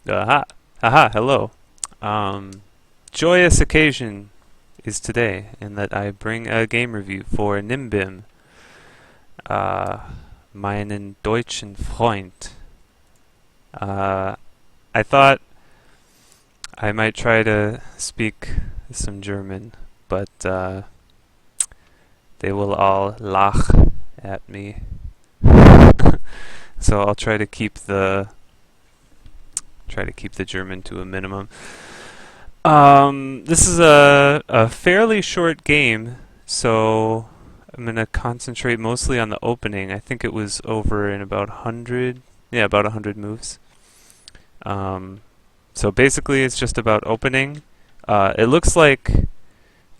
Hello. Um, Joyous occasion is today in that I bring a game review for Nimbim, uh, meinen deutschen Freund. Uh, I thought I might try to speak some German, but they will all lach at me. So I'll try to keep the German to a minimum. This is a fairly short game, so I'm gonna concentrate mostly on the opening. I think it was over in about 100, yeah, about 100 moves. Um, so basically, it's just about opening. It looks like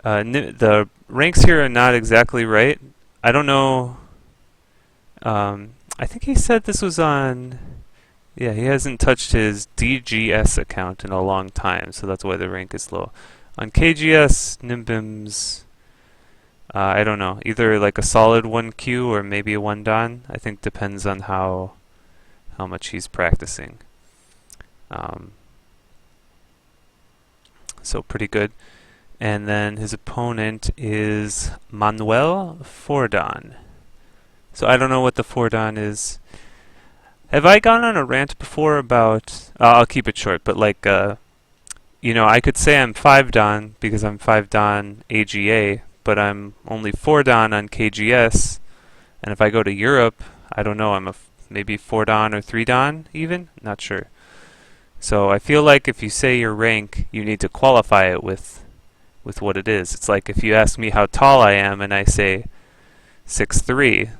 the ranks here are not exactly right. I don't know. I think he said this was on. Yeah, he hasn't touched his DGS account in a long time, so that's why the rank is low. On KGS, Nimbim's, I don't know, either like a solid 1Q or maybe a 1 Dan. I think depends on how much he's practicing. Um, so pretty good. And then his opponent is Manuel Fordan. So I don't know what the Fordan is. Have I gone on a rant before about? I'll keep it short, but like, I could say I'm 5 Dan because I'm 5 Dan AGA, but I'm only 4 Dan on KGS, and if I go to Europe, I don't know, maybe 4 Dan or 3 Dan even? Not sure. So I feel like if you say your rank, you need to qualify it with what it is. It's like if you ask me how tall I am and I say 6'3",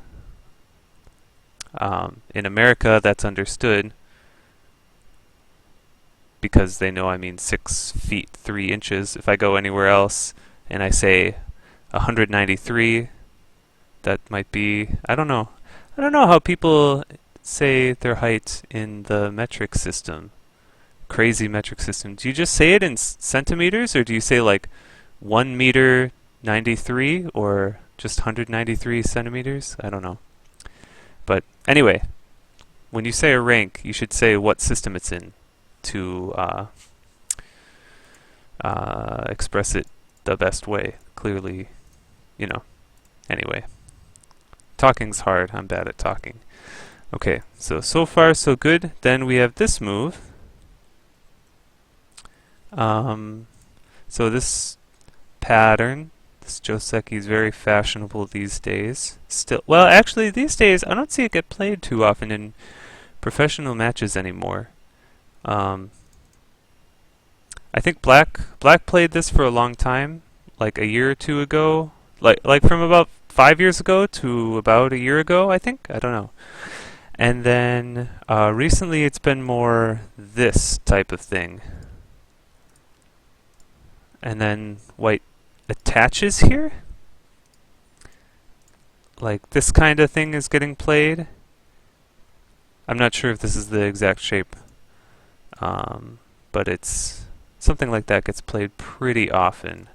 in America, that's understood because they know I mean 6 feet 3 inches. If I go anywhere else and I say 193, that might be, I don't know. I don't know how people say their height in the metric system. Crazy metric system. Do you just say it in centimeters, or do you say like 1 meter 93 or just 193 centimeters? I don't know. But anyway, when you say a rank, you should say what system it's in to express it the best way. Clearly, you know. Anyway, talking's hard. I'm bad at talking. Okay, so far so good. Then we have this move. So this pattern, this Joseki is very fashionable these days. Still, well, actually, these days I don't see it get played too often in professional matches anymore. I think Black played this for a long time, like a year or two ago, like from about 5 years ago to about a year ago, I think. I don't know. And then recently it's been more this type of thing. And then white attaches here. Like this kind of thing is getting played. I'm not sure if this is the exact shape, but it's something like that gets played pretty often.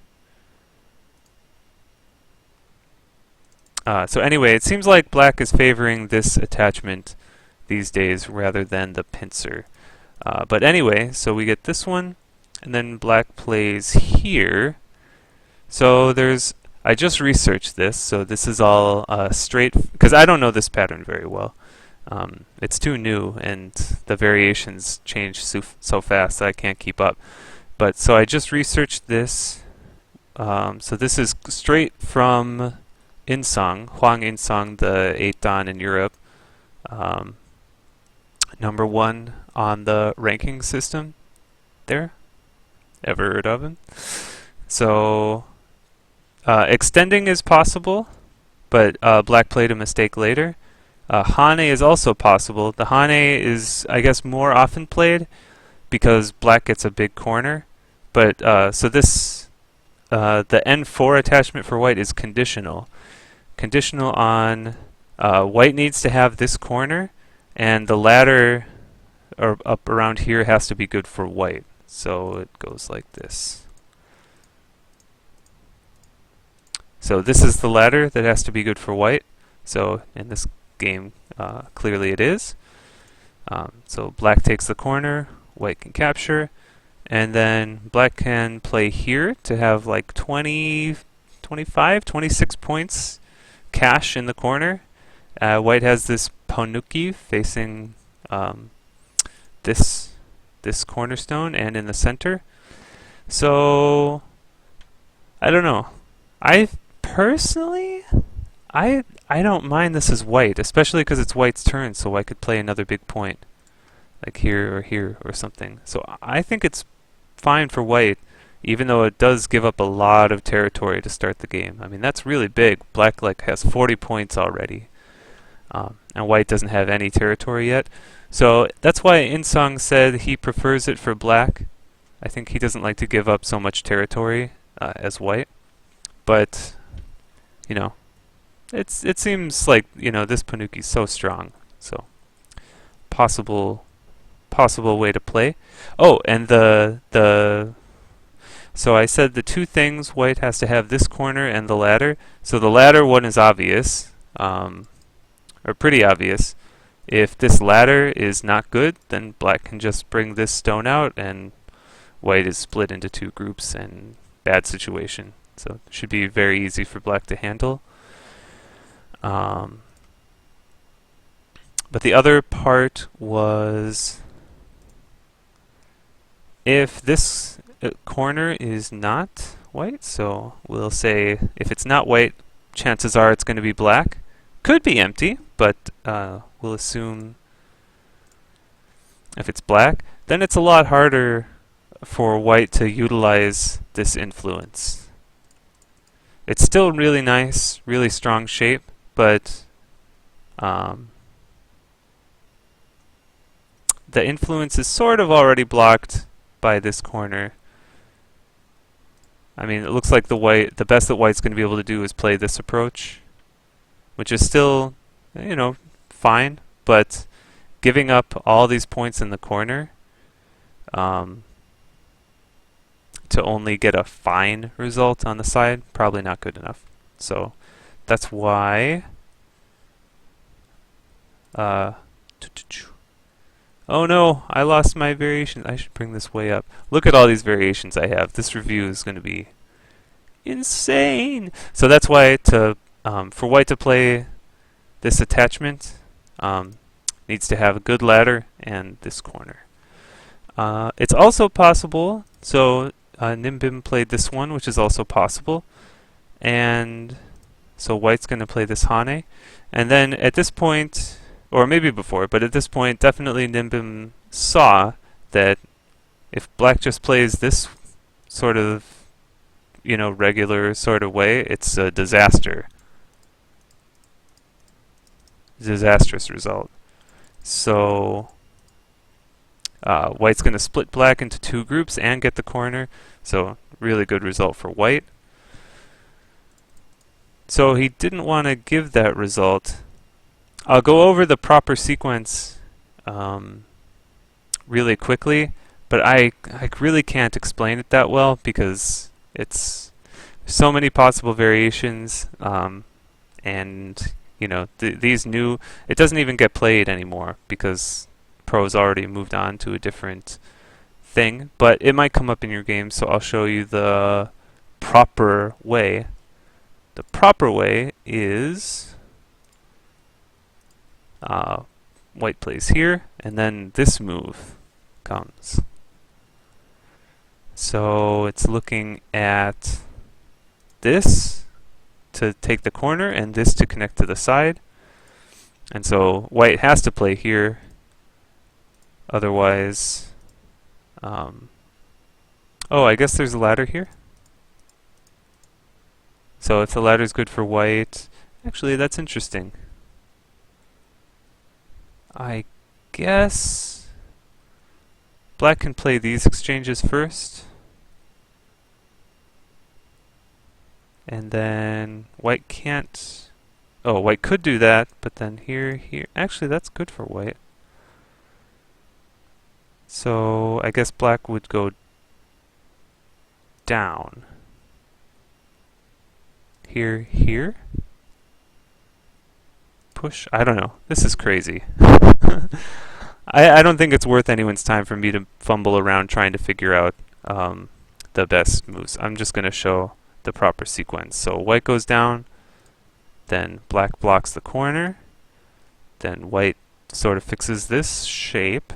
So anyway, it seems like Black is favoring this attachment these days rather than the pincer. But anyway, so we get this one, and then Black plays here. So I just researched this, so this is all straight, because I don't know this pattern very well. It's too new, and the variations change so fast that I can't keep up. But so I just researched this. So this is straight from Insang, Huang Insang, the 8 Dan in Europe. Number 1 on the ranking system there. Ever heard of him? So extending is possible, but Black played a mistake later. Hane is also possible. The Hane is, I guess, more often played because Black gets a big corner. But so this, the N4 attachment for white is conditional. Conditional on white needs to have this corner, and the ladder or up around here has to be good for white. So it goes like this. So this is the ladder that has to be good for white. So in this game, clearly it is. So Black takes the corner, white can capture. And then black can play here to have like 20, 25, 26 points cash in the corner. White has this Ponuki facing this cornerstone and in the center. So I don't know. I personally, I don't mind this as white, especially because it's white's turn, so I could play another big point, like here or something. So I think it's fine for white, even though it does give up a lot of territory to start the game. I mean, that's really big. Black like has 40 points already, and white doesn't have any territory yet. So that's why Insong said he prefers it for black. I think he doesn't like to give up so much territory as white. But, you know, it seems like, you know, this Panuki's so strong. So possible way to play. Oh, and so I said the two things, white has to have this corner and the ladder. So the ladder one is obvious, or pretty obvious. If this ladder is not good, then black can just bring this stone out, and white is split into two groups and bad situation. So it should be very easy for black to handle. But the other part was, if this corner is not white, so we'll say if it's not white, chances are it's going to be black. Could be empty, but we'll assume if it's black, then it's a lot harder for white to utilize this influence. It's still really nice, really strong shape, but the influence is sort of already blocked by this corner. I mean, it looks like the best that white's going to be able to do is play this approach, which is still, you know, fine, but giving up all these points in the corner to only get a fine result on the side, probably not good enough. So that's why oh no, I lost my variation. I should bring this way up. Look at all these variations I have. This review is going to be insane. So that's why for white to play this attachment, needs to have a good ladder and this corner. It's also possible, so Nimbim played this one, which is also possible, and so white's going to play this Hane, and then at this point, or maybe before, but at this point definitely Nimbim saw that if black just plays this sort of, you know, regular sort of way, it's a disastrous result. So white's going to split black into two groups and get the corner, so really good result for white. So he didn't want to give that result. I'll go over the proper sequence really quickly, but I really can't explain it that well because it's so many possible variations, and you know, these new, it doesn't even get played anymore because pros already moved on to a different thing, but it might come up in your game, so I'll show you the proper way. The proper way is white plays here, and then this move comes. So it's looking at this to take the corner and this to connect to the side. And so white has to play here, otherwise oh, I guess there's a ladder here. So if the ladder is good for white, actually that's interesting. I guess black can play these exchanges first, and then white can't. Oh, white could do that, but then here. Actually, that's good for white. So I guess black would go down. Here. Push? I don't know. This is crazy. I don't think it's worth anyone's time for me to fumble around trying to figure out the best moves. I'm just going to show the proper sequence. So white goes down, then black blocks the corner, then white sort of fixes this shape,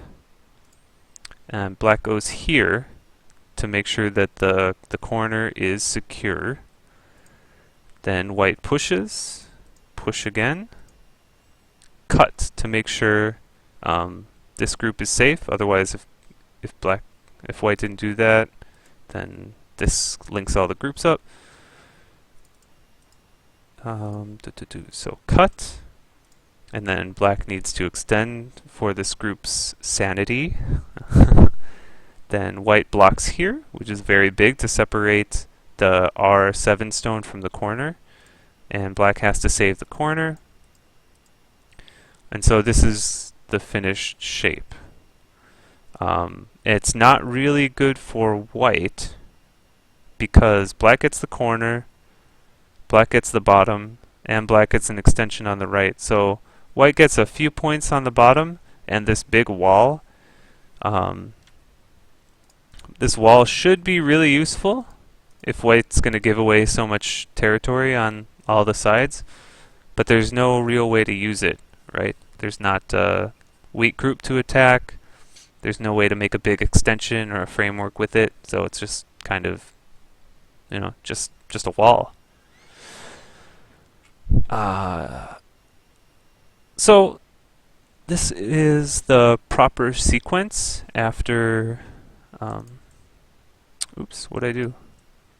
and black goes here to make sure that the corner is secure. Then white pushes, push again, cut to make sure this group is safe. Otherwise, if white didn't do that, then this links all the groups up. So cut, and then black needs to extend for this group's sanity. Then white blocks here, which is very big to separate the R7 stone from the corner, and black has to save the corner. And so this is the finished shape. It's not really good for white because black gets the corner, black gets the bottom, and black gets an extension on the right. So white gets a few points on the bottom and this big wall. This wall should be really useful if white's going to give away so much territory on all the sides, but there's no real way to use it, right? There's not a weak group to attack. There's no way to make a big extension or a framework with it, so it's just kind of, you know, just a wall. So this is the proper sequence after oops, what'd I do?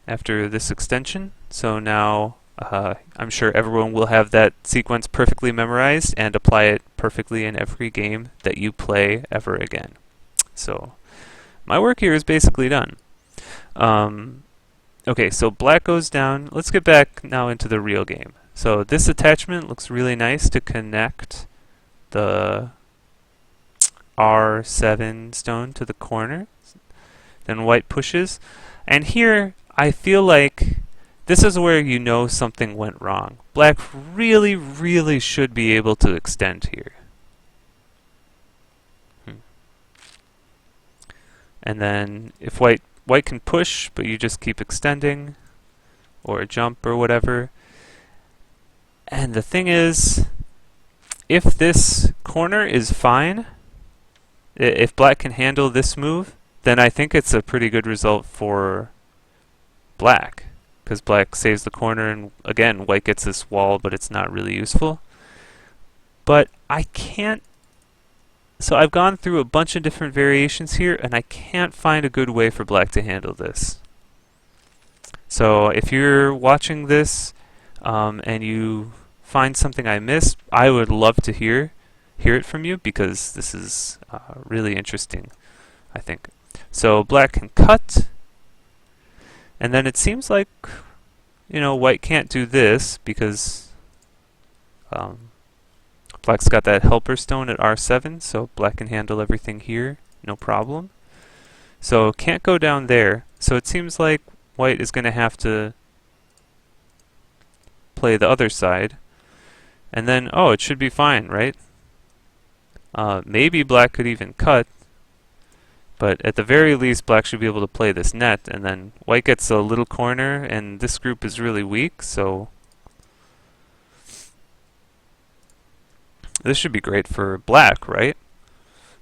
After this extension. So now I'm sure everyone will have that sequence perfectly memorized and apply it perfectly in every game that you play ever again. So my work here is basically done. Okay, so black goes down. Let's get back now into the real game. So this attachment looks really nice to connect the R7 stone to the corner. Then white pushes. And here, I feel like this is where you know something went wrong. Black really, really should be able to extend here. And then if white can push, but you just keep extending, or jump or whatever. And the thing is, if this corner is fine, if black can handle this move, then I think it's a pretty good result for black, because black saves the corner, and again, white gets this wall, but it's not really useful. But I can't. So I've gone through a bunch of different variations here, and I can't find a good way for black to handle this. So if you're watching this and you find something I missed, I would love to hear it from you, because this is really interesting, I think. So black can cut, and then it seems like, you know, white can't do this because black's got that helper stone at R7, so black can handle everything here, no problem. So can't go down there, so it seems like white is going to have to play the other side, and then, oh, it should be fine, right? Maybe black could even cut, but at the very least, black should be able to play this net, and then white gets a little corner, and this group is really weak, so this should be great for black, right?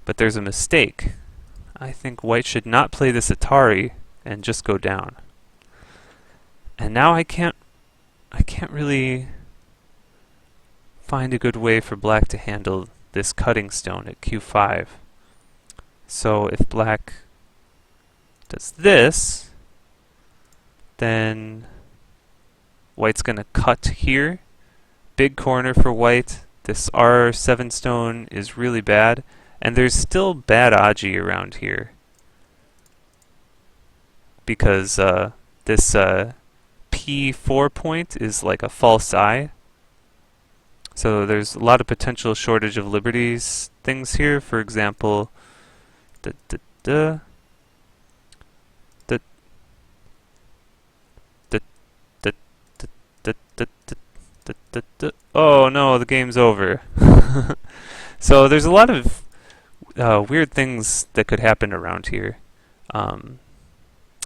But there's a mistake. I think white should not play this Atari and just go down. And now I can't really find a good way for black to handle this cutting stone at Q5. So if black does this, then white's going to cut here. Big corner for white. This R7 stone is really bad, and there's still bad Aji around here, because this P4 point is like a false eye. So there's a lot of potential shortage of liberties things here. For example, oh no, the game's over. So there's a lot of weird things that could happen around here.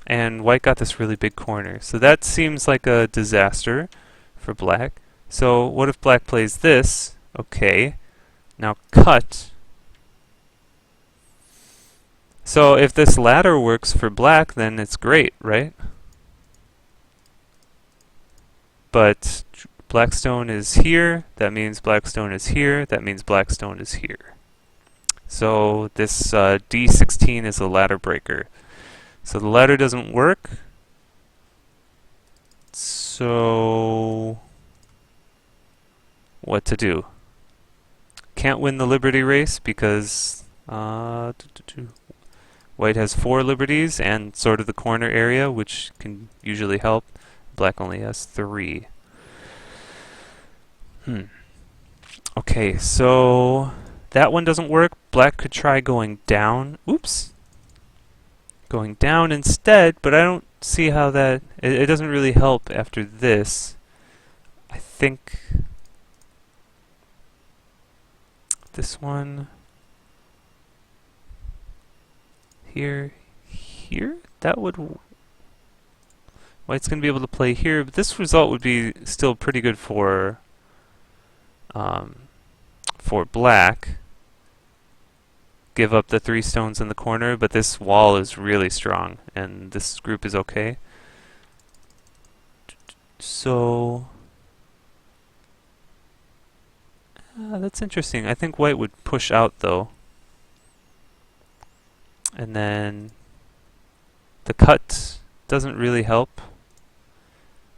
And white got this really big corner. So that seems like a disaster for black. So what if black plays this? Okay. Now cut. So if this ladder works for black, then it's great, right? But blackstone is here, that means blackstone is here, that means blackstone is here. So this D16 is a ladder breaker. So the ladder doesn't work. So what to do? Can't win the liberty race because white has 4 liberties and sort of the corner area, which can usually help. Black only has 3. Okay, so that one doesn't work. Black could try going down. Oops. Going down instead, but I don't see how that... It doesn't really help after this. I think... this one... here... That would... White's going to be able to play here, but this result would be still pretty good for black. Give up the 3 stones in the corner, but this wall is really strong, and this group is okay. So... that's interesting. I think white would push out, though. And then... the cut doesn't really help.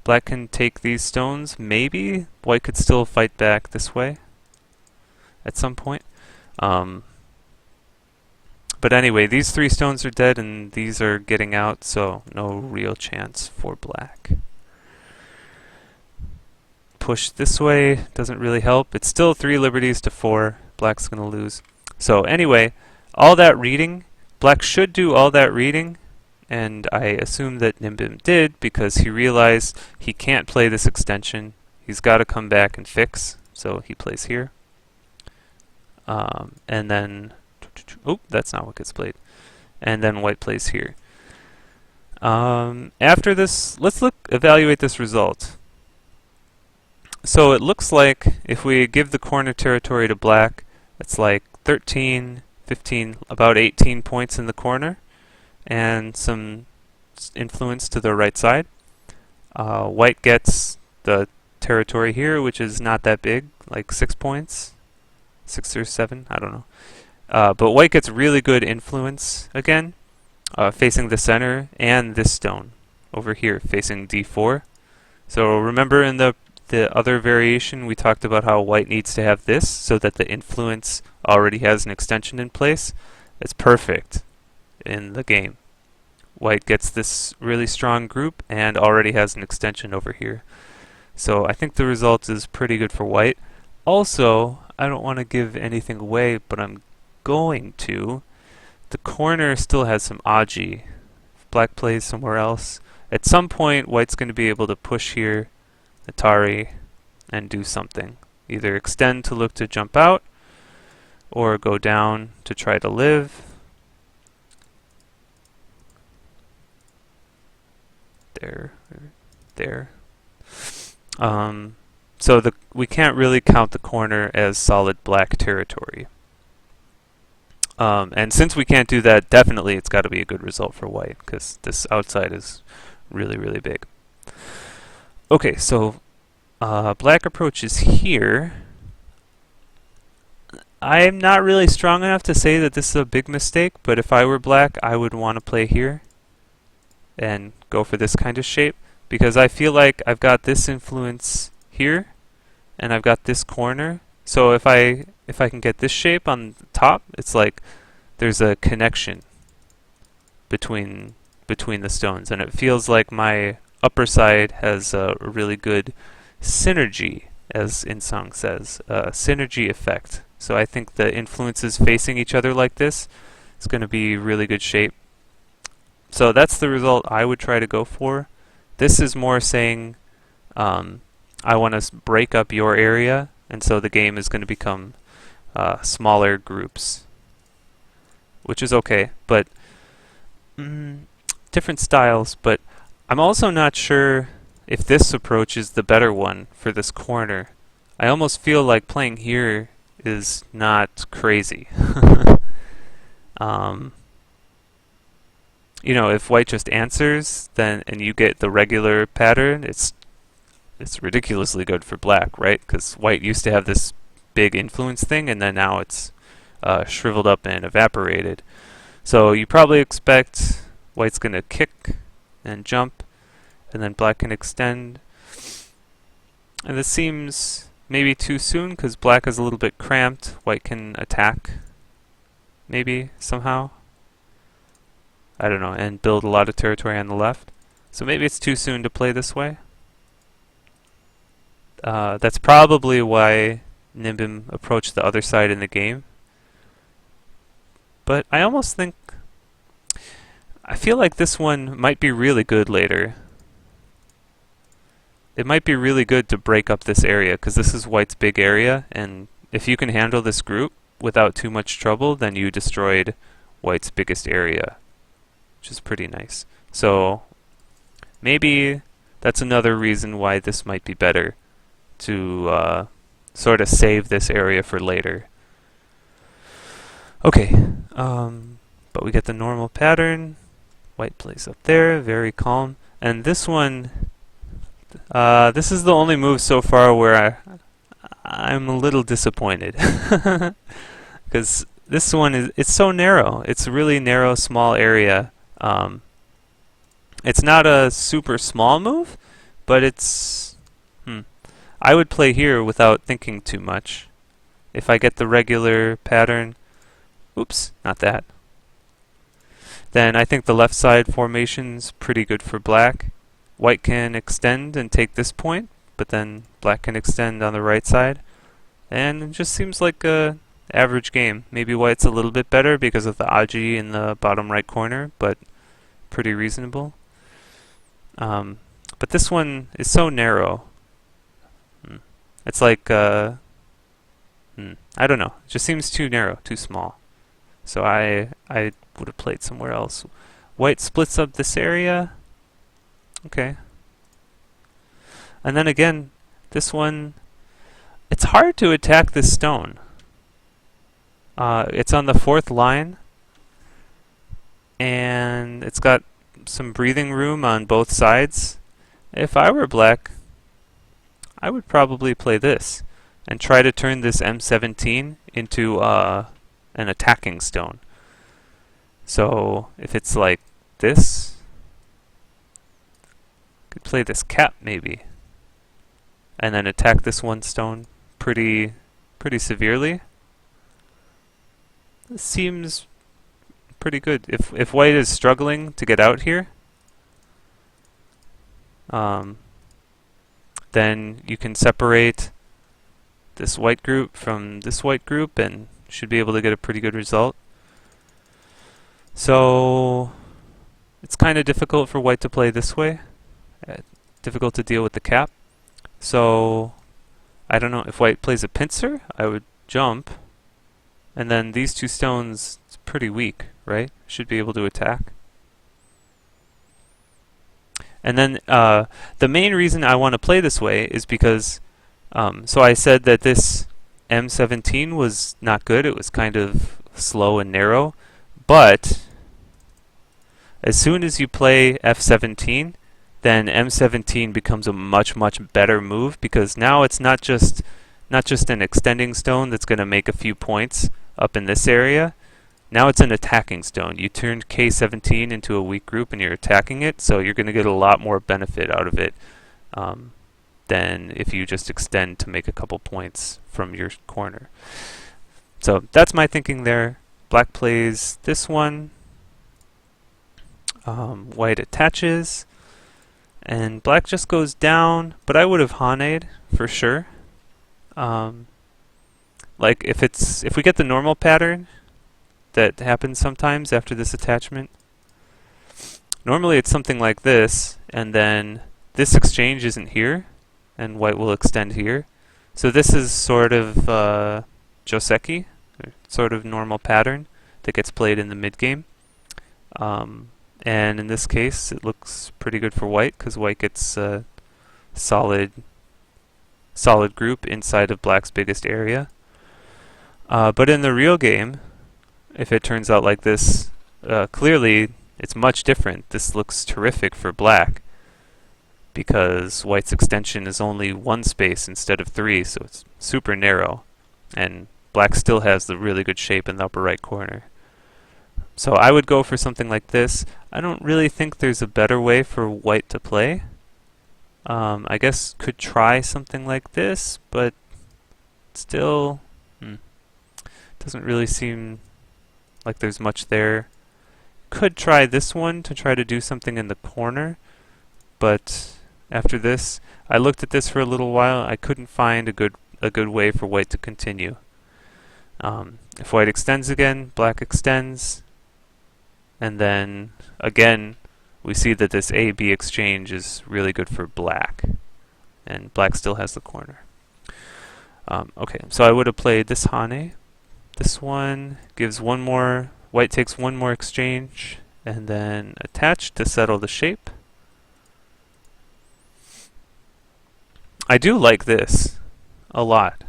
Black can take these stones, maybe. White could still fight back this way at some point. But anyway, these 3 stones are dead and these are getting out, so no real chance for black. Push this way doesn't really help. It's still 3 liberties to 4. Black's going to lose. So anyway, all that reading, black should do all that reading, and I assume that Nimbim did because he realized he can't play this extension. He's got to come back and fix, so he plays here. And then... oh, that's not what gets played. And then white plays here. After this, let's evaluate this result. So it looks like if we give the corner territory to black, it's like 13, 15, about 18 points in the corner, and some influence to the right side. White gets the territory here, which is not that big, like 6 points, 6 or 7, I don't know. But white gets really good influence again, facing the center, and this stone over here facing D4. So remember in the other variation we talked about how white needs to have this so that the influence already has an extension in place. It's perfect in the game. White gets this really strong group and already has an extension over here. So I think the result is pretty good for white. Also, I don't want to give anything away, but I'm going to. The corner still has some Aji. If black plays somewhere else, at some point white's going to be able to push here, Atari, and do something. Either extend to look to jump out, or go down to try to live. There. So we can't really count the corner as solid black territory. And since we can't do that, definitely it's got to be a good result for white, because this outside is really, really big. Okay, so black approaches here. I'm not really strong enough to say that this is a big mistake, but if I were black, I would want to play here and go for this kind of shape, because I feel like I've got this influence here, and I've got this corner. So if I can get this shape on the top, it's like there's a connection between the stones, and it feels like my upper side has a really good synergy, as InSong says, synergy effect. So I think the influences facing each other like this is going to be really good shape. So that's the result I would try to go for. This is more saying I want to break up your area, and so the game is going to become smaller groups. which is okay, but different styles. But I'm also not sure if this approach is the better one for this corner. I almost feel like playing here is not crazy. You know, if white just answers, then and you get the regular pattern, it's ridiculously good for black, right? Because white used to have this big influence thing, and then now it's shriveled up and evaporated. So you probably expect white's going to kick and jump, and then black can extend. And this seems maybe too soon because black is a little bit cramped. White can attack, maybe, somehow. I don't know, and build a lot of territory on the left. So maybe it's too soon to play this way. That's probably why Nimbim approached the other side in the game. But I almost think... I feel like this one might be really good later. It might be really good to break up this area, because this is white's big area, and if you can handle this group without too much trouble, then you destroyed white's biggest area, which is pretty nice. So maybe that's another reason why this might be better, to sort of save this area for later. Okay, but we get the normal pattern. White plays up there, very calm. And this one, this is the only move so far where I'm a little disappointed. Because this one it's so narrow. It's a really narrow, small area. It's not a super small move, but it's... I would play here without thinking too much. If I get the regular pattern... Oops, not that. Then I think the left side formation's pretty good for black. White can extend and take this point, but then black can extend on the right side. And it just seems like a average game. Maybe white's a little bit better because of the Aji in the bottom right corner, but pretty reasonable. But this one is so narrow. It's like, I don't know. It just seems too narrow, too small. So I would have played somewhere else. White splits up this area. Okay. And then again, this one, it's hard to attack this stone. It's on the 4th line, and it's got some breathing room on both sides. If I were black, I would probably play this and try to turn this M17 into an attacking stone. So if it's like this, could play this cap maybe, and then attack this one stone pretty severely. This seems pretty good. If white is struggling to get out here, then you can separate this white group from this white group and should be able to get a pretty good result. So it's kind of difficult for white to play this way. Difficult to deal with the cap. So I don't know, if white plays a pincer, I would jump, and then these two stones, it's pretty weak, right? Should be able to attack. And then the main reason I want to play this way is because, so I said that this M17 was not good. It was kind of slow and narrow. But as soon as you play F17, then M17 becomes a much better move, because now it's not just an extending stone that's going to make a few points up in this area. Now it's an attacking stone. You turned K17 into a weak group and you're attacking it, so you're going to get a lot more benefit out of it than if you just extend to make a couple points from your corner. So that's my thinking there. Black plays this one. White attaches. And black just goes down, but I would have Haned for sure. Like if we get the normal pattern that happens sometimes after this attachment, normally it's something like this, and then this exchange isn't here, and white will extend here. So this is sort of Joseki, sort of normal pattern. that gets played in the mid-game. And in this case, it looks pretty good for white because white gets a solid group inside of black's biggest area. But in the real game, if it turns out like this, clearly it's much different. This looks terrific for black because white's extension is only one space instead of three, so it's super narrow. And black still has the really good shape in the upper right corner. So I would go for something like this. I don't really think there's a better way for white to play. I guess could try something like this, but still doesn't really seem like there's much there. Could try this one to try to do something in the corner, but after this, I looked at this for a little while. I couldn't find a good way for white to continue. If white extends again, black extends, and then again we see that this A-B exchange is really good for black, and black still has the corner. Okay, so I would have played this Hane. This one gives one more, white takes one more exchange, and then attach to settle the shape. I do like this a lot,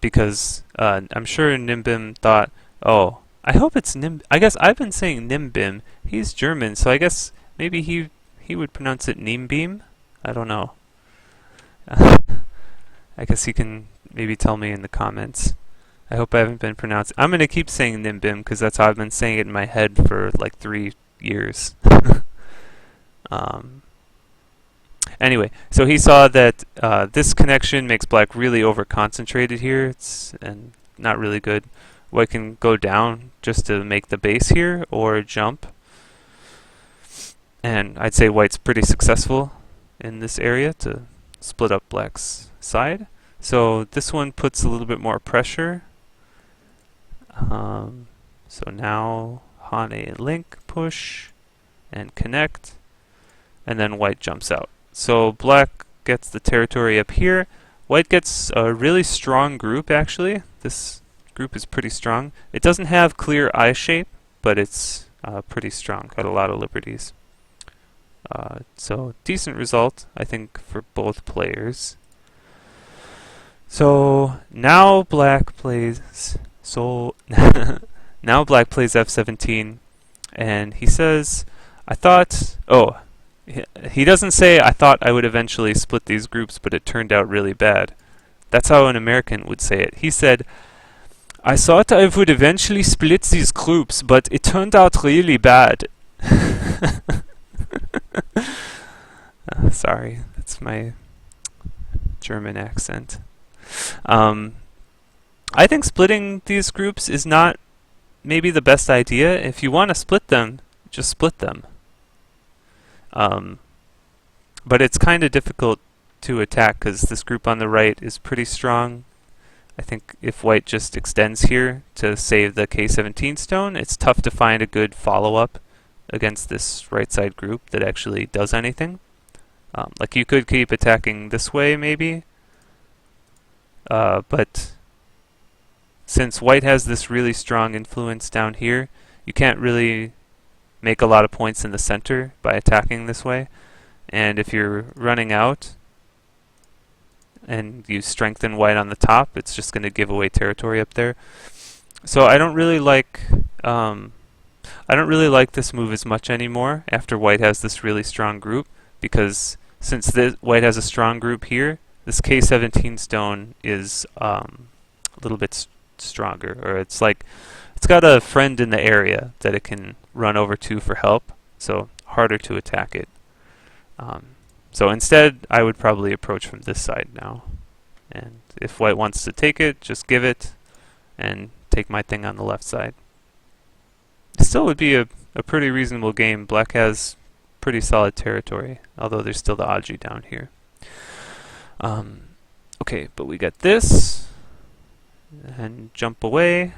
because I'm sure Nimbim thought, oh, I hope it's I guess I've been saying Nimbim. He's German, so I guess maybe he would pronounce it Nimbim. I don't know. I guess he can maybe tell me in the comments. I hope I haven't been pronounced. I'm going to keep saying Nimbim because that's how I've been saying it in my head for like 3 years. Anyway, so he saw that this connection makes black really over-concentrated here. And not really good. White can go down just to make the base here, or jump. And I'd say white's pretty successful in this area to split up black's side. So this one puts a little bit more pressure. So now Hane link, push, and connect, and then white jumps out. So black gets the territory up here. White gets a really strong group, actually. This group is pretty strong. It doesn't have clear eye shape, but it's pretty strong. Got a lot of liberties. So decent result, I think, for both players. So now black plays. Now black plays f17, and he says, "I thought." Oh, he doesn't say, "I thought I would eventually split these groups, but it turned out really bad." That's how an American would say it. He said, "I thought I would eventually split these groups, but it turned out really bad." Sorry, that's my German accent. I think splitting these groups is not maybe the best idea. If you want to split them, just split them. But it's kind of difficult to attack because this group on the right is pretty strong. I think if white just extends here to save the K17 stone, it's tough to find a good follow-up against this right side group that actually does anything. Like you could keep attacking this way maybe, but since white has this really strong influence down here, you can't really make a lot of points in the center by attacking this way. And if you're running out and you strengthen white on the top, it's just going to give away territory up there. So I don't really like this move as much anymore after white has this really strong group, because since white has a strong group here, this K17 stone is a little bit stronger, or it's like it's got a friend in the area that it can run over to for help, so harder to attack it. So instead, I would probably approach from this side now, and if white wants to take it, just give it and take my thing on the left side. It still would be a pretty reasonable game. Black has pretty solid territory, although there's still the Aji down here. Okay, but we got this, and jump away.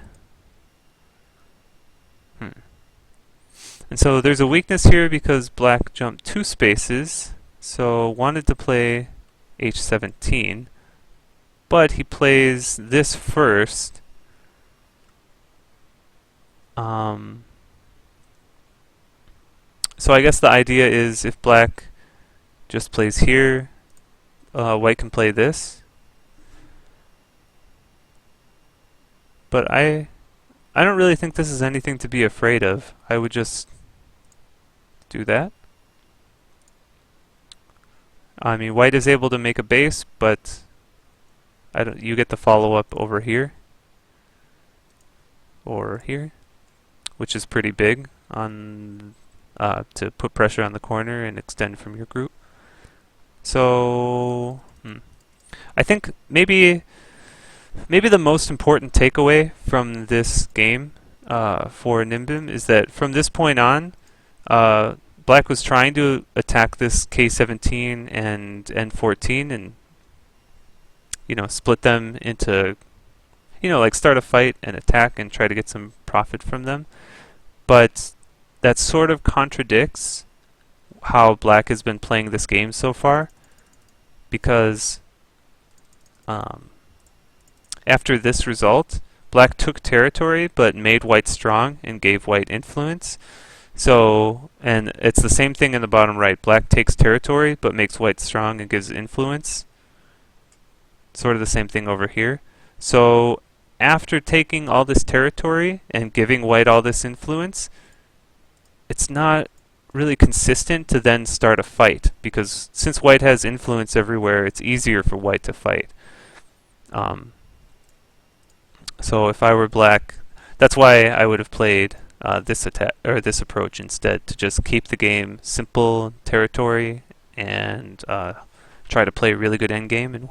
And so there's a weakness here because black jumped 2 spaces, so wanted to play h17, but he plays this first, So I guess the idea is if black just plays here, white can play this. But I don't really think this is anything to be afraid of. I would just do that. I mean, white is able to make a base, but you get the follow-up over here or here, which is pretty big on to put pressure on the corner and extend from your group. So I think maybe the most important takeaway from this game for Nimbim is that from this point on, black was trying to attack this K17 and N14 and split them into like start a fight and attack and try to get some profit from them. But that sort of contradicts how black has been playing this game so far, because after this result, black took territory but made white strong and gave white influence. So, and it's the same thing in the bottom right. Black takes territory but makes white strong and gives influence. Sort of the same thing over here. So, after taking all this territory and giving white all this influence, it's not really consistent to then start a fight, because since white has influence everywhere, it's easier for white to fight. So if I were black, that's why I would have played this attack or this approach instead, to just keep the game simple, territory, and try to play a really good endgame and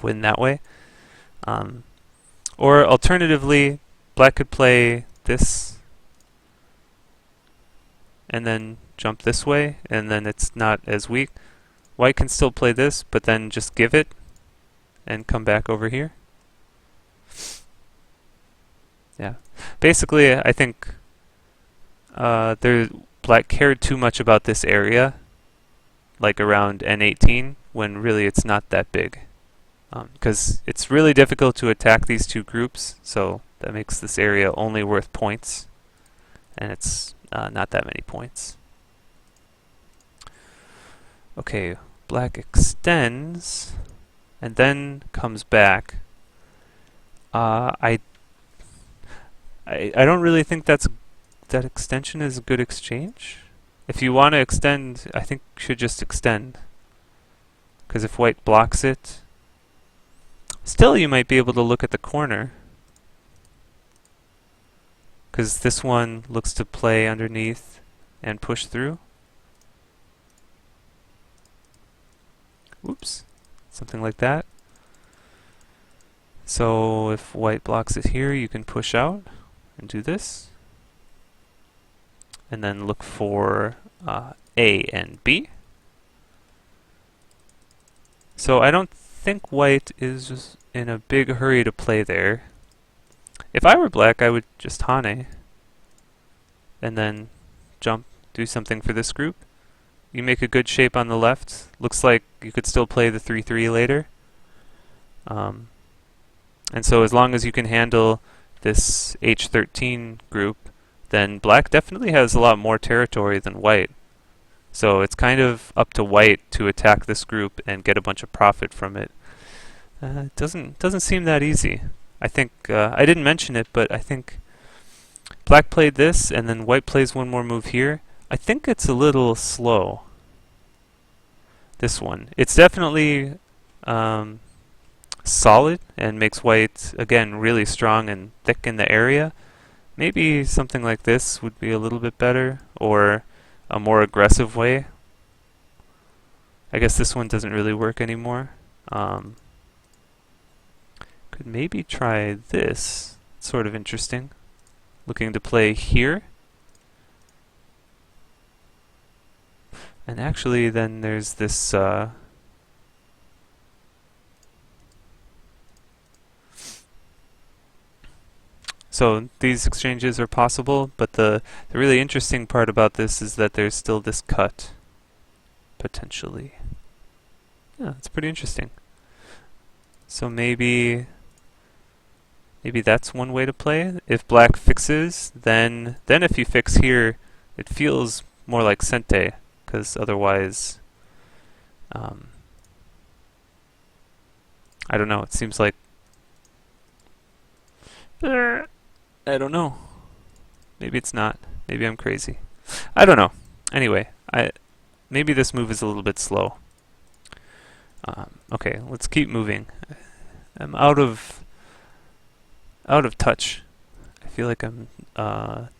win that way. Or alternatively, black could play this and then jump this way, and then it's not as weak. White can still play this, but then just give it and come back over here. Yeah. Basically, I think black cared too much about this area, like around N18, when really it's not that big. Because it's really difficult to attack these two groups, so that makes this area only worth points, and it's not that many points. Okay, black extends and then comes back. I don't really think that extension is a good exchange. If you want to extend, I think you should just extend, because if white blocks it, still you might be able to look at the corner, because this one looks to play underneath and push through. Oops, something like that. So if white blocks it here, you can push out and do this, and then look for A and B. So I don't think white is just in a big hurry to play there. If I were black, I would just Hane and then jump, do something for this group. You make a good shape on the left. Looks like you could still play the 3-3 later. And so as long as you can handle this H13 group, then black definitely has a lot more territory than white. So it's kind of up to white to attack this group and get a bunch of profit from it. It doesn't seem that easy. I think I didn't mention it, but I think black played this, and then white plays one more move here. I think it's a little slow, this one. It's definitely solid and makes white, again, really strong and thick in the area. Maybe something like this would be a little bit better, or a more aggressive way. I guess this one doesn't really work anymore. Could maybe try this. It's sort of interesting. Looking to play here. And actually then there's this so these exchanges are possible, but the really interesting part about this is that there's still this cut, potentially. Yeah, it's pretty interesting. So maybe Maybe that's one way to play. If black fixes, then if you fix here, it feels more like Sente, because otherwise, I don't know. It seems like I don't know. Maybe it's not. Maybe I'm crazy. I don't know. Anyway, maybe this move is a little bit slow. Okay, let's keep moving. I'm out of touch. I feel like I'm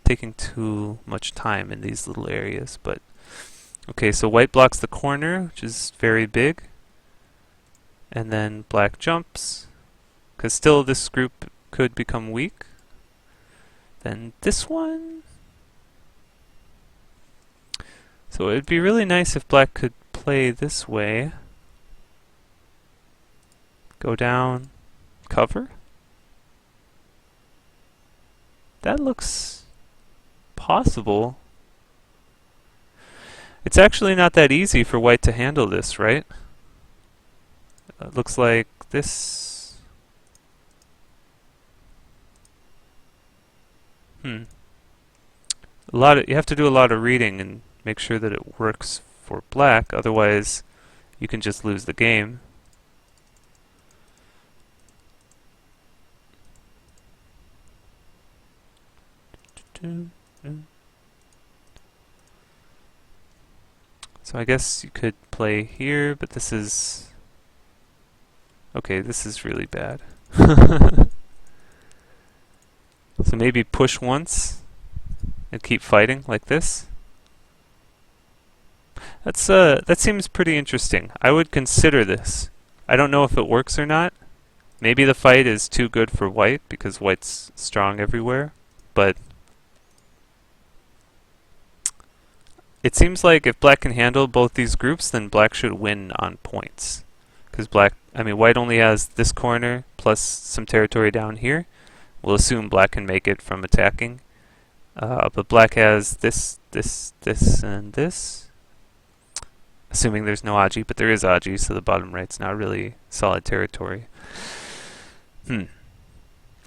taking too much time in these little areas, but okay, so white blocks the corner, which is very big, and then black jumps, because still this group could become weak. Then this one. So it'd be really nice if black could play this way. Go down, cover. That looks possible. It's actually not that easy for white to handle this, right? It looks like this. You have to do a lot of reading and make sure that it works for black, otherwise you can just lose the game. So I guess you could play here, but this is... Okay, this is really bad. So maybe push once and keep fighting like this. That seems pretty interesting. I would consider this. I don't know if it works or not. Maybe the fight is too good for white because white's strong everywhere, but it seems like if black can handle both these groups, then black should win on points. Because white only has this corner plus some territory down here. We'll assume black can make it from attacking. But black has this, and this. Assuming there's no Aji, but there is Aji, so the bottom right's not really solid territory. I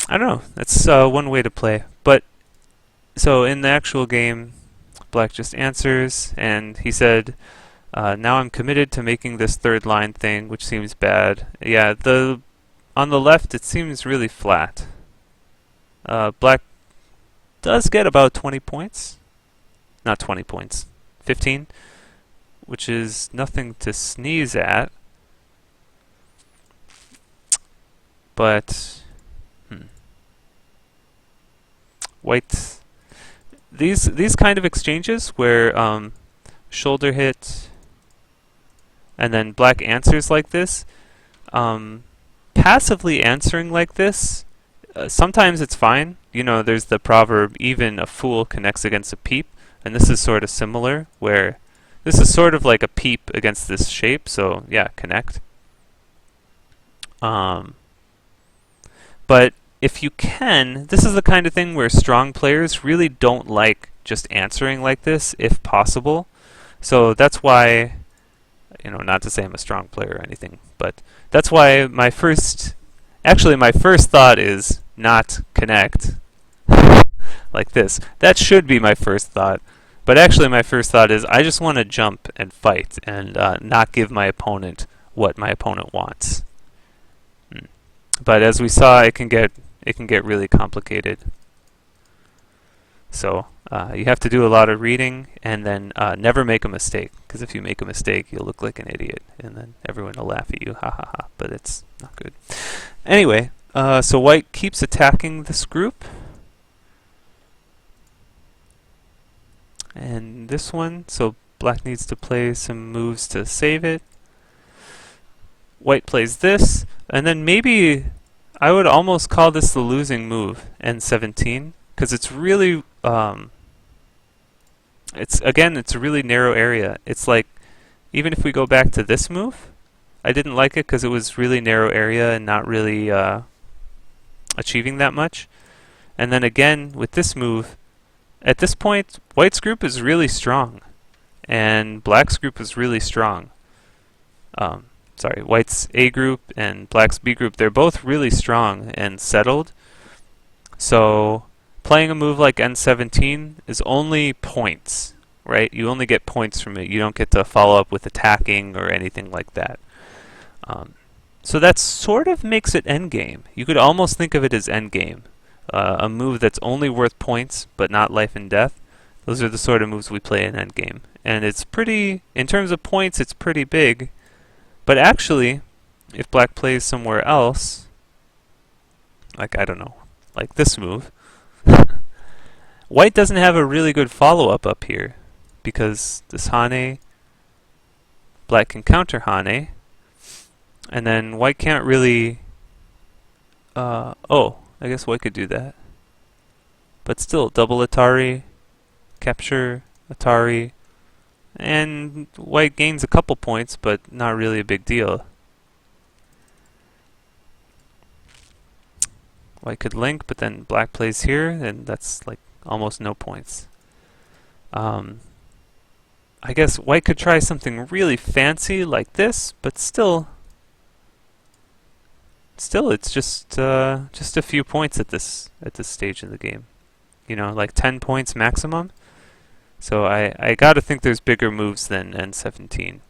don't know. That's one way to play. But so in the actual game, black just answers, and he said, now I'm committed to making this third line thing, which seems bad. Yeah, on the left it seems really flat. Black does get about 20 points. Not 20 points. 15, which is nothing to sneeze at. But white, these kind of exchanges where shoulder hit and then black answers like this, passively answering like this, sometimes it's fine. You know, there's the proverb, even a fool connects against a peep, and this is sort of similar, where this is sort of like a peep against this shape, so yeah, connect. But if you can, this is the kind of thing where strong players really don't like just answering like this, if possible. So that's why, not to say I'm a strong player or anything, but that's why my first thought is not connect like this. That should be my first thought. But actually my first thought is I just want to jump and fight and not give my opponent what my opponent wants. But as we saw, it can get really complicated. So you have to do a lot of reading, and then never make a mistake, because if you make a mistake, you'll look like an idiot, and then everyone will laugh at you, ha ha ha, but it's not good. Anyway, so white keeps attacking this group. And this one, so black needs to play some moves to save it. White plays this, and then maybe I would almost call this the losing move, N17, because it's really, it's a really narrow area. It's like, even if we go back to this move, I didn't like it because it was really narrow area and not really achieving that much. And then again, with this move, at this point, white's group is really strong, and black's group is really strong. White's A group and black's B group, they're both really strong and settled. So playing a move like n17 is only points, right? You only get points from it. You don't get to follow up with attacking or anything like that. So that sort of makes it endgame. You could almost think of it as endgame. A move that's only worth points, but not life and death. Those are the sort of moves we play in endgame. And it's pretty, in terms of points, it's pretty big. But actually, if black plays somewhere else, like, I don't know, like this move, white doesn't have a really good follow-up up here, because this Hane, black can counter Hane, and then white can't really, oh, I guess white could do that. But still, double Atari, capture, Atari, and white gains a couple points, but not really a big deal. White could link, but then black plays here, and that's like almost no points. I guess white could try something really fancy like this, but still it's just a few points at this stage in the game. You know, like 10 points maximum. So I gotta think there's bigger moves than n17.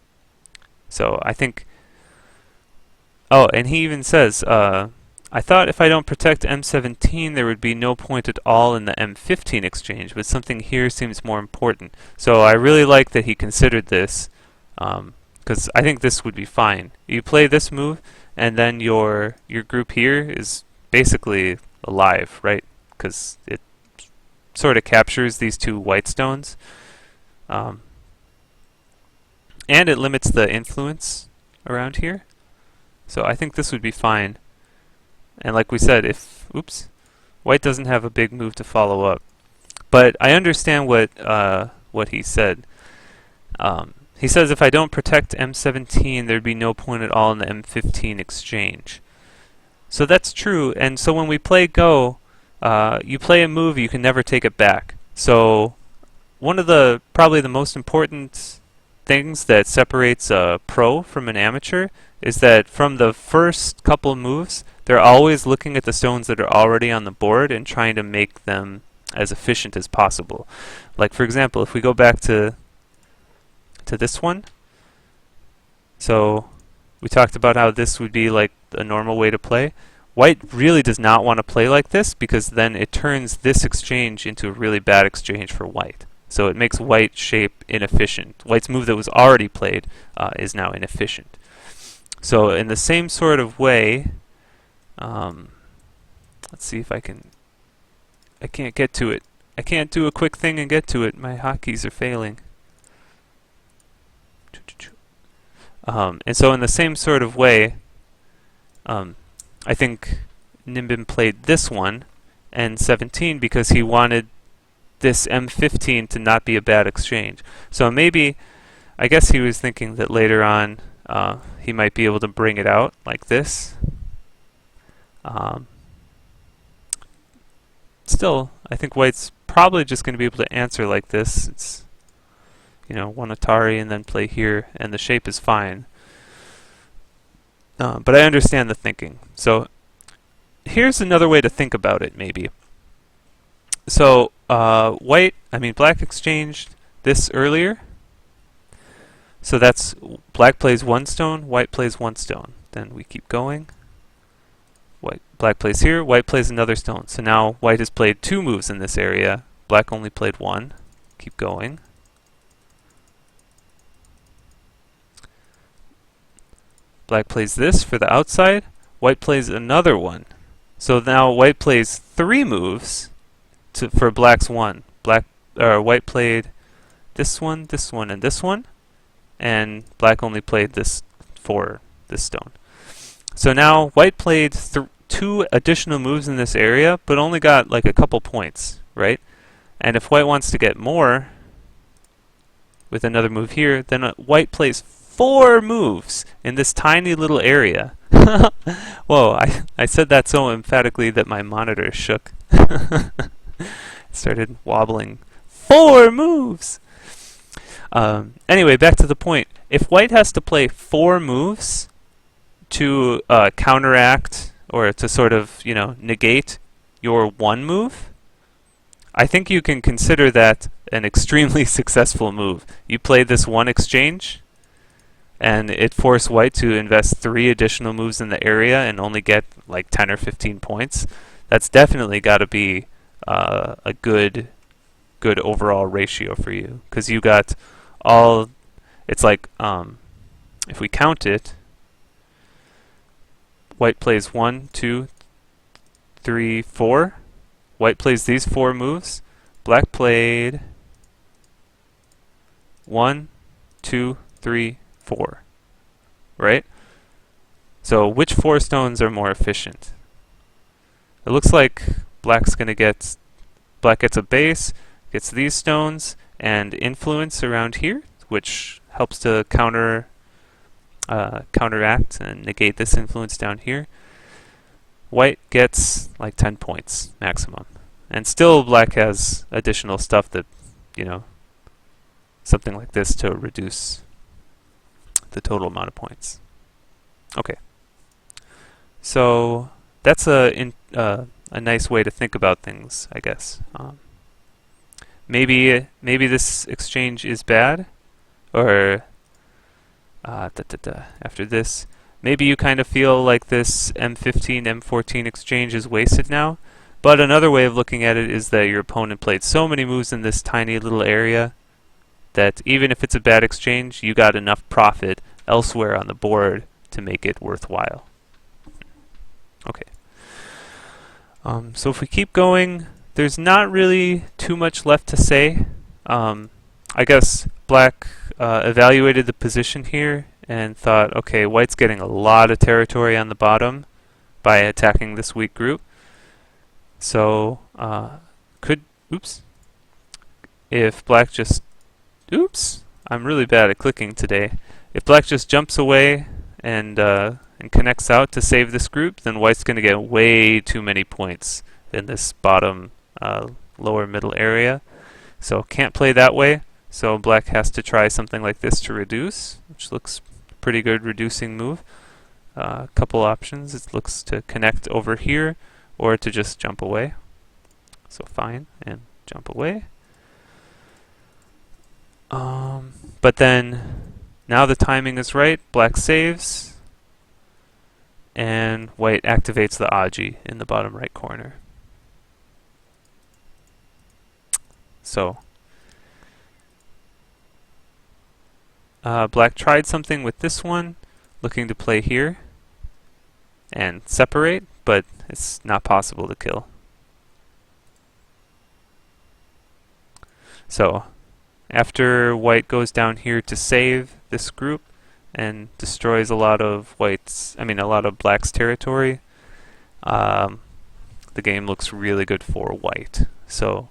So I think. Oh, and he even says, I thought if I don't protect m17, there would be no point at all in the m15 exchange, but something here seems more important. So I really like that he considered this, because I think this would be fine. You play this move, and then your group here is basically alive, right? Because it sort of captures these two white stones, and it limits the influence around here. So I think this would be fine. And like we said, if white doesn't have a big move to follow up, but I understand what he said. He says if I don't protect m17, there'd be no point at all in the m15 exchange. So that's true. And so when we play Go, you play a move, you can never take it back. So one of the probably the most important things that separates a pro from an amateur is that from the first couple of moves, they're always looking at the stones that are already on the board and trying to make them as efficient as possible. Like for example, if we go back to this one, so we talked about how this would be like a normal way to play. White really does not want to play like this because then it turns this exchange into a really bad exchange for white. So it makes white shape inefficient. White's move that was already played is now inefficient. So in the same sort of way, let's see if I can't get to it. I can't do a quick thing and get to it. My hotkeys are failing. And so in the same sort of way, I think Nimbim played this one, n17, because he wanted this m15 to not be a bad exchange. So maybe, I guess he was thinking that later on he might be able to bring it out like this. Still, I think white's probably just going to be able to answer like this. It's, you know, one Atari and then play here, and the shape is fine. But I understand the thinking. So here's another way to think about it, maybe. So black exchanged this earlier. So that's black plays one stone, white plays one stone. Then we keep going. Black plays here, white plays another stone. So now white has played two moves in this area. Black only played one. Keep going. Black plays this for the outside. White plays another one. So now white plays three moves for black's one. White played this one, and this one. And black only played this for this stone. So now white played two additional moves in this area, but only got like a couple points, right? And if white wants to get more with another move here, then white plays 4 moves in this tiny little area. Whoa, I said that so emphatically that my monitor shook. It started wobbling. 4 moves! Anyway, back to the point. If white has to play 4 moves to counteract or to sort of, negate your one move, I think you can consider that an extremely successful move. You played this one exchange, and it forced white to invest 3 additional moves in the area and only get like 10 or 15 points. That's definitely got to be a good overall ratio for you, because you got all. It's like if we count it, white plays 1, 2, 3, 4. White plays these 4 moves. Black played 1, 2, 3, 4. Right? So which 4 stones are more efficient? It looks like black gets a base, gets these stones, and influence around here, which helps to counteract and negate this influence down here. White gets like 10 points maximum. And still black has additional stuff that, something like this to reduce the total amount of points. Okay. So that's a nice way to think about things, I guess. Maybe this exchange is bad, or after this, maybe you kind of feel like this M15, M14 exchange is wasted now. But another way of looking at it is that your opponent played so many moves in this tiny little area that even if it's a bad exchange, you got enough profit elsewhere on the board to make it worthwhile. Okay. So if we keep going, there's not really too much left to say. I guess black evaluated the position here and thought, okay, white's getting a lot of territory on the bottom by attacking this weak group. So if black just, I'm really bad at clicking today. If black just jumps away and connects out to save this group, then white's going to get way too many points in this bottom lower middle area. So can't play that way. So black has to try something like this to reduce, which looks pretty good reducing move. A couple options. It looks to connect over here or to just jump away. So fine, and jump away. But then now the timing is right. Black saves, and white activates the Aji in the bottom right corner. So black tried something with this one, looking to play here and separate, but it's not possible to kill. So after white goes down here to save this group and destroys a lot of black's territory, the game looks really good for white. So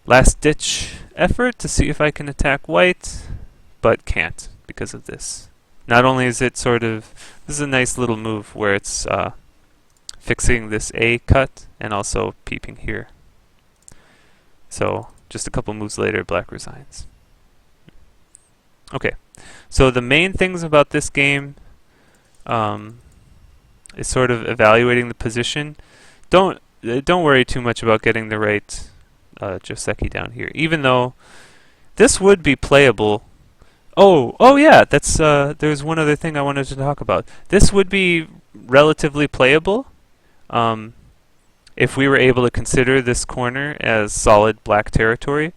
last ditch effort to see if I can attack white, but can't because of this. Not only is it this is a nice little move where it's fixing this A cut and also peeping here. So just a couple moves later, black resigns. Okay, so the main things about this game is sort of evaluating the position. Don't worry too much about getting the right Joseki down here, even though this would be playable. Oh yeah, that's there's one other thing I wanted to talk about. This would be relatively playable if we were able to consider this corner as solid black territory,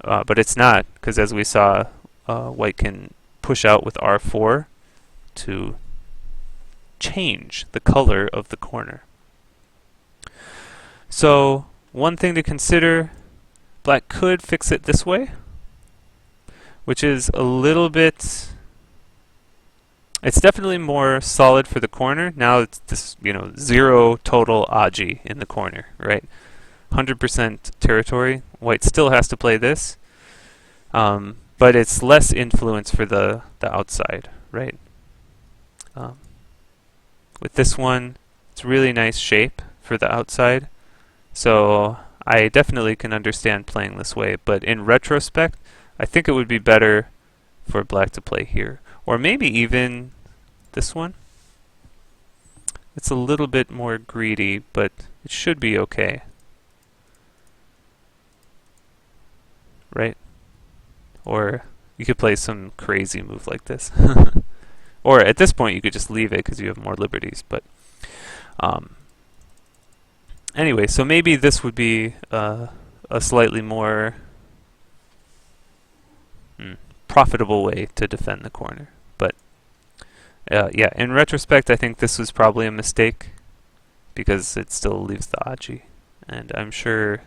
but it's not, because as we saw, white can push out with R4 to change the color of the corner. So one thing to consider, black could fix it this way, which is a little bit, it's definitely more solid for the corner. Now it's this, 0 total Aji in the corner, right? 100% territory. White still has to play this, but it's less influence for the outside, right? With this one, it's really nice shape for the outside. So I definitely can understand playing this way, but in retrospect, I think it would be better for black to play here. Or maybe even this one. It's a little bit more greedy, but it should be okay. Right? Or you could play some crazy move like this. Or at this point you could just leave it because you have more liberties. But anyway, so maybe this would be a slightly more profitable way to defend the corner. But yeah, in retrospect, I think this was probably a mistake because it still leaves the Aji, and I'm sure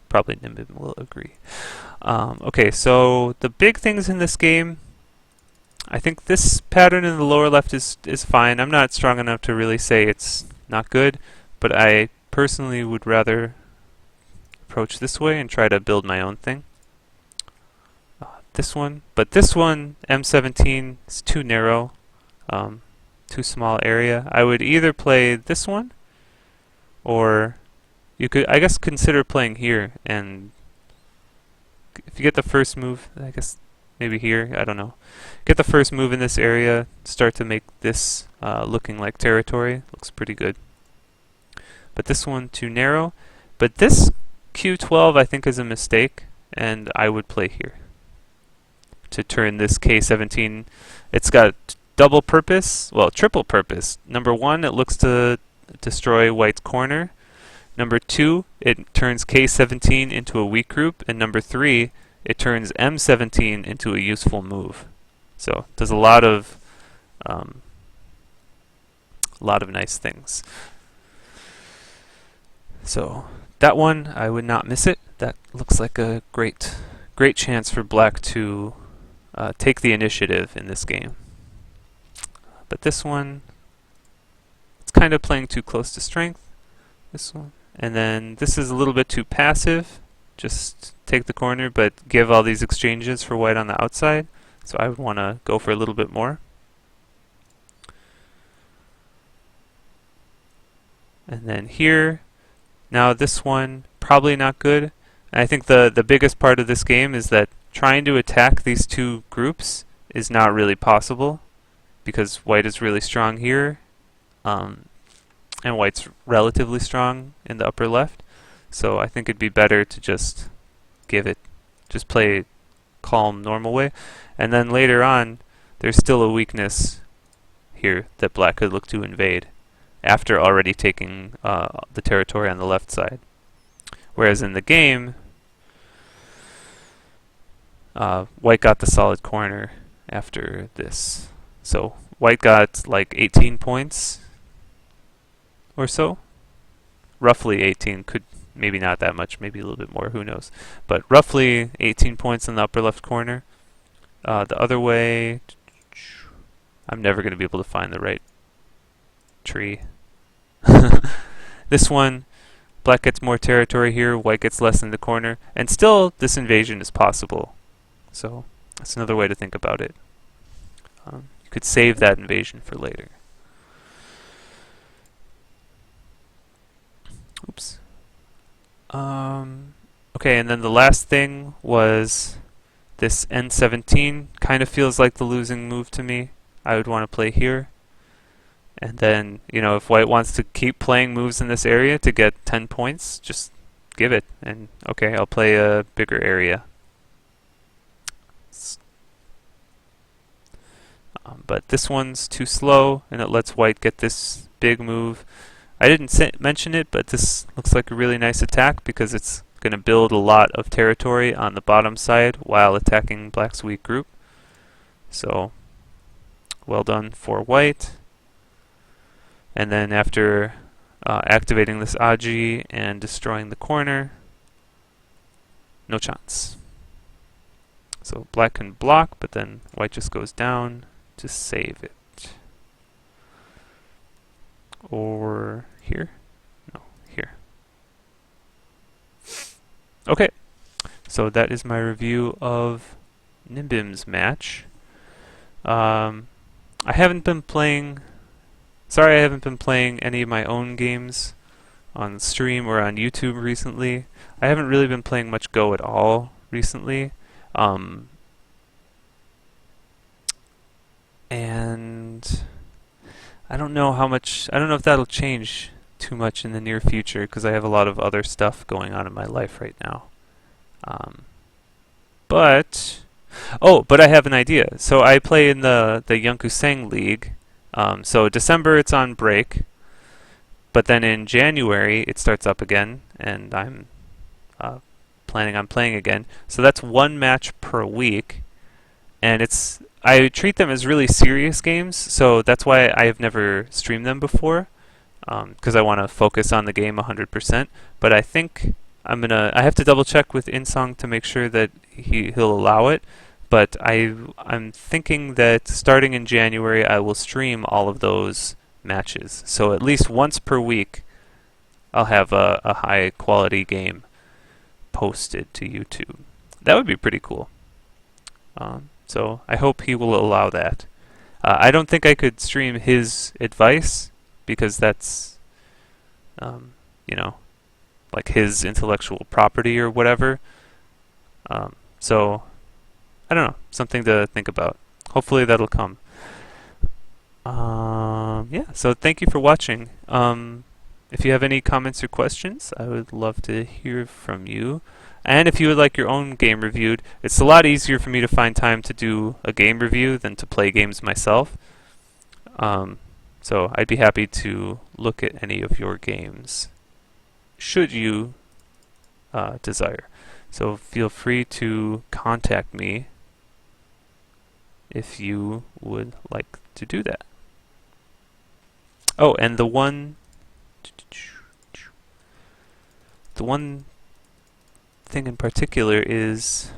probably Nimbim will agree. Okay, so the big things in this game, I think this pattern in the lower left is fine. I'm not strong enough to really say it's not good, but I personally would rather approach this way and try to build my own thing. This one, but this one, M17, is too narrow, too small area. I would either play this one, or you could, I guess, consider playing here, and if you get the first move, I guess maybe here, I don't know. Get the first move in this area, start to make this looking like territory. Looks pretty good. But this one, too narrow. But this Q12, I think, is a mistake, and I would play here to turn this K17. It's got double purpose, well, triple purpose. Number one, it looks to destroy white's corner. Number two, it turns K17 into a weak group. And number three, it turns M17 into a useful move. So does a lot of nice things. So that one, I would not miss it. That looks like a great chance for black to take the initiative in this game. But this one, it's kind of playing too close to strength. This one. And then this is a little bit too passive. Just take the corner, but give all these exchanges for white on the outside. So I would want to go for a little bit more. And then here, now this one, probably not good. And I think the biggest part of this game is that trying to attack these two groups is not really possible because white is really strong here, and white's relatively strong in the upper left. So I think it'd be better to just just play calm, normal way. And then later on, there's still a weakness here that black could look to invade after already taking the territory on the left side. Whereas in the game, white got the solid corner after this. So white got like 18 points or so. Roughly 18, could maybe not that much, maybe a little bit more, who knows. But roughly 18 points in the upper left corner. The other way, I'm never going to be able to find the right tree. This one, black gets more territory here, white gets less in the corner, and still this invasion is possible. So that's another way to think about it. You could save that invasion for later. Oops. Okay, and then the last thing was this N17. Kind of feels like the losing move to me. I would want to play here. And then, you know, if white wants to keep playing moves in this area to get 10 points, just give it. And okay, I'll play a bigger area. But this one's too slow, and it lets white get this big move. I didn't mention it, but this looks like a really nice attack because it's going to build a lot of territory on the bottom side while attacking black's weak group. So, well done for white. And then after activating this Aji and destroying the corner, no chance. So black can block, but then white just goes down to save it. Or here? No, here. Okay, so that is my review of Nimbim's match. I haven't been playing any of my own games on stream or on YouTube recently. I haven't really been playing much Go at all recently. And I don't know how much. I don't know if that'll change too much in the near future because I have a lot of other stuff going on in my life right now. Um, but but I have an idea. So I play in the Yunkuseng League. So December it's on break, but then in January it starts up again, and I'm uh, planning on playing again. So that's one match per week, and I treat them as really serious games. So that's why I have never streamed them before, because I want to focus on the game 100%. But I think I have to double check with Insong to make sure that he'll allow it. But I'm thinking that starting in January, I will stream all of those matches. So at least once per week, I'll have a high quality game posted to YouTube. That would be pretty cool. So I hope he will allow that. I don't think I could stream his advice because that's, you know, like his intellectual property or whatever. So I don't know, something to think about. Hopefully that'll come. Yeah, so thank you for watching. If you have any comments or questions, I would love to hear from you. And if you would like your own game reviewed, it's a lot easier for me to find time to do a game review than to play games myself. So I'd be happy to look at any of your games, should you desire. So feel free to contact me if you would like to do that. Oh, and the one thing in particular is,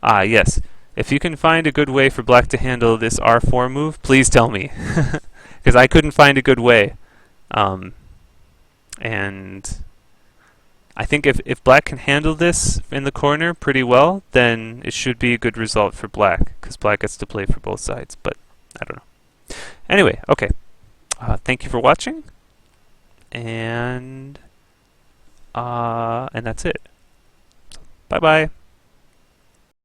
yes, if you can find a good way for black to handle this R4 move, please tell me, because I couldn't find a good way. And I think if black can handle this in the corner pretty well, then it should be a good result for black, because black gets to play for both sides, but I don't know. Anyway, okay. Thank you for watching, and that's it. Bye-bye.